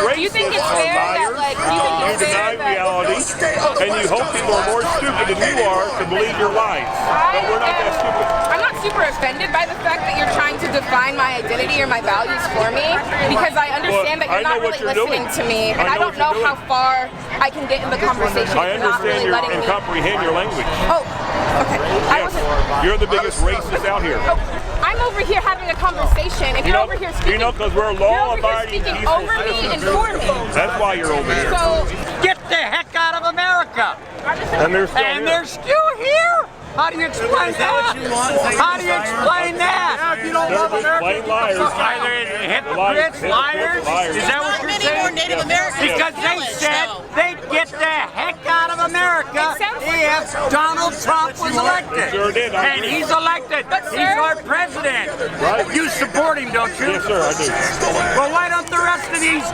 Do you think it's fair that, like, You deny reality, and you hope people are more stupid than you are to believe your lies. But we're not that stupid. I'm not super offended by the fact that you're trying to define my identity or my values for me, because I understand that you're not really listening to me, and I don't know how far I can get in the conversation. I understand you and comprehend your language. Oh, okay. Yes, you're the biggest racist out here. Oh, I'm over here having a conversation, and you're over here speaking. Because we're law-abiding speaking over me and for me. That's why you're over here. So get the heck out of America! And they're still here. How do you explain that? How do you explain that? If you don't love America, Are they hypocrites, liars? Is that what you're saying? Because they said they'd get the heck out of America if Donald Trump was elected. And he's elected. He's our president. You support him, don't you? Yes, sir, I do. Well, why don't the rest of these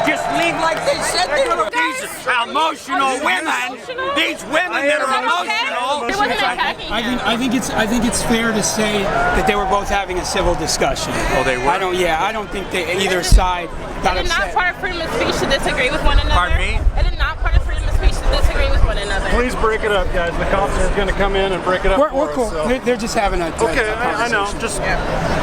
just leave like they said they would? These emotional women, these women that are emotional. I think it's fair to say that they were both having a civil discussion. Oh, they were? I don't think either side got it is not upset. part of freedom of speech to disagree with one another. Pardon me? It is not part of freedom of speech to disagree with one another. Please break it up, guys. The cops are going to come in and break it up. We're cool. So. They're just having a Okay, I know. Just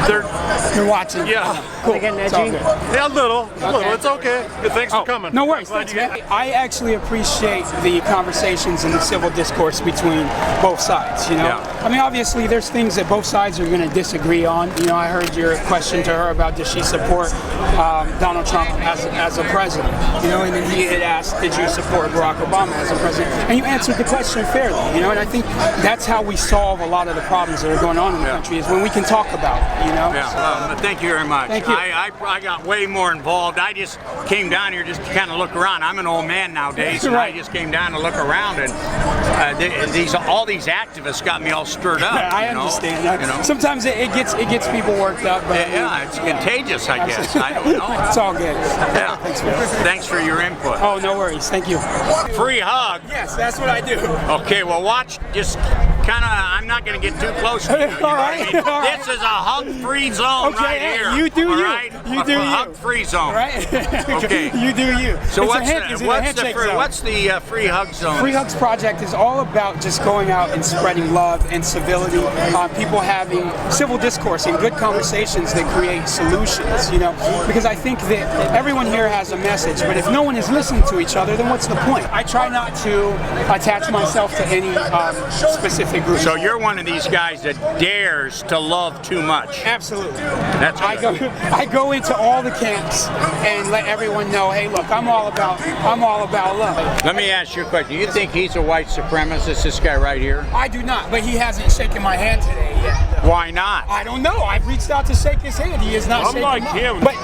they're watching. Yeah. Cool. It's all good. Yeah, a little. It's okay. Thanks for coming. No worries. Thanks, man. I actually appreciate the conversations and the civil discourse between both sides. You know, I mean, obviously, there's things that both sides are going to disagree on. You know, I heard your question to her about does she support Donald Trump as a president? You know, and then he had asked, did you support Barack Obama as a president? And you answered the question fairly. You know, and I think that's how we solve a lot of the problems that are going on in the country is when we can talk about it. You know. Yeah. Thank you very much. Thank you. I got way more involved. I just came down here just to kind of look around. I'm an old man nowadays, and I just came down to look around, and all these activists got me all stirred up. Yeah, I understand. You know? Sometimes it gets people worked up. But yeah, it's contagious, I guess. I don't know. It's all good. Yeah. Thanks for your input. Oh, no worries. Thank you. Free hug. Yes, that's what I do. Okay, well, watch. Just kind of. I'm not going to get too close to you. All right. This is a hug-free zone right here. You do you. Right? You do you. Hug-free zone. Right. Okay. You do you. So what's the free hug zone? Free Hugs Project is all about just going out and spreading love and civility. People having civil discourse and good conversations that create solutions. You know, because I think that everyone here has a message, but if no one is listening to each other, then what's the point? I try not to attach myself to any specific group. So you're one of these guys that dares to love too much. Absolutely. That's I go into all the camps and let everyone know, hey, look, I'm all about love. Let me ask you a question. Do you think he's a white supremacist, this guy right here? I do not, but he hasn't shaken my hand today yet. Why not? I don't know. I've reached out to shake his hand. He is not shaking mine. him. But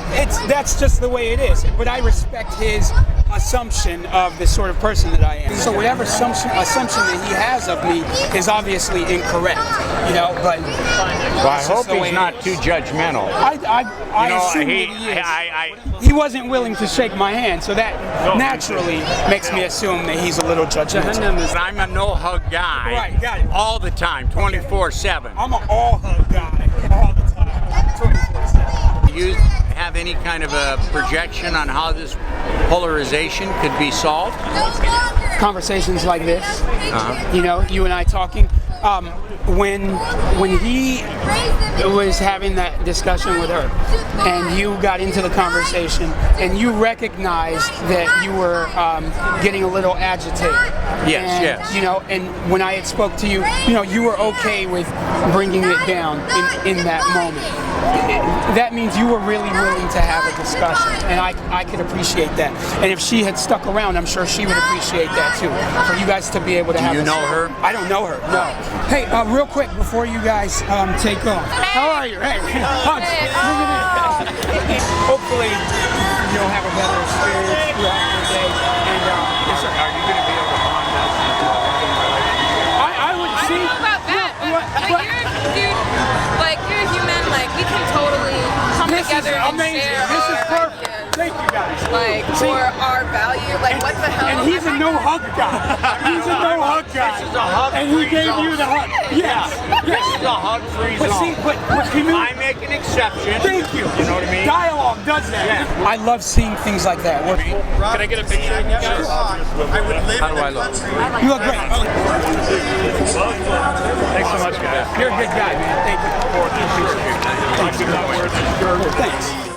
that's just the way it is. But I respect his assumption of the sort of person that I am. So whatever assumption that he has of me is obviously incorrect. You know, but well, I hope he's not too judgmental. I assume that he is. He wasn't willing to shake my hand, so that naturally makes me assume that he's a little judgmental. I'm a no-hug guy. Right, got it. All the time, 24/7. I'm an all-hug guy, all the time, 24/7. Do you have any kind of a projection on how this polarization could be solved? Conversations like this, you know, you and I talking. When he was having that discussion with her, and you got into the conversation, and you recognized that you were getting a little agitated. Yes, and, yes. You know, and when I had spoke to you, you know, you were okay with bringing it down in that moment. That means you were really willing to have a discussion, and I could appreciate that. And if she had stuck around, I'm sure she would appreciate that too. For you guys to be able to have. Do you know her? I don't know her. No. Hey, real quick before you guys take off. How are you? Hey, hugs. Hopefully, you'll have a better experience throughout your day. And are you going to be able to bond us? I would see. I don't know about that, but you're a dude, like you're a human. Like we can totally come together and amazing. share This is our perfect. ideas. Thank you guys. Like, for our value, like, what the hell? And he's a no-hug guy. He's a no-hug guy. This is a hug. And he gave you the hug. Yes. This is a hug-free But see, zone. but can you... I make an exception. Thank you. You know what I mean? Dialogue does that. Yeah. I love seeing things like that. Can I get a picture of you guys? How do I look? You look great. Thanks so much, guys. You're a good guy, man. Thank you. Thanks.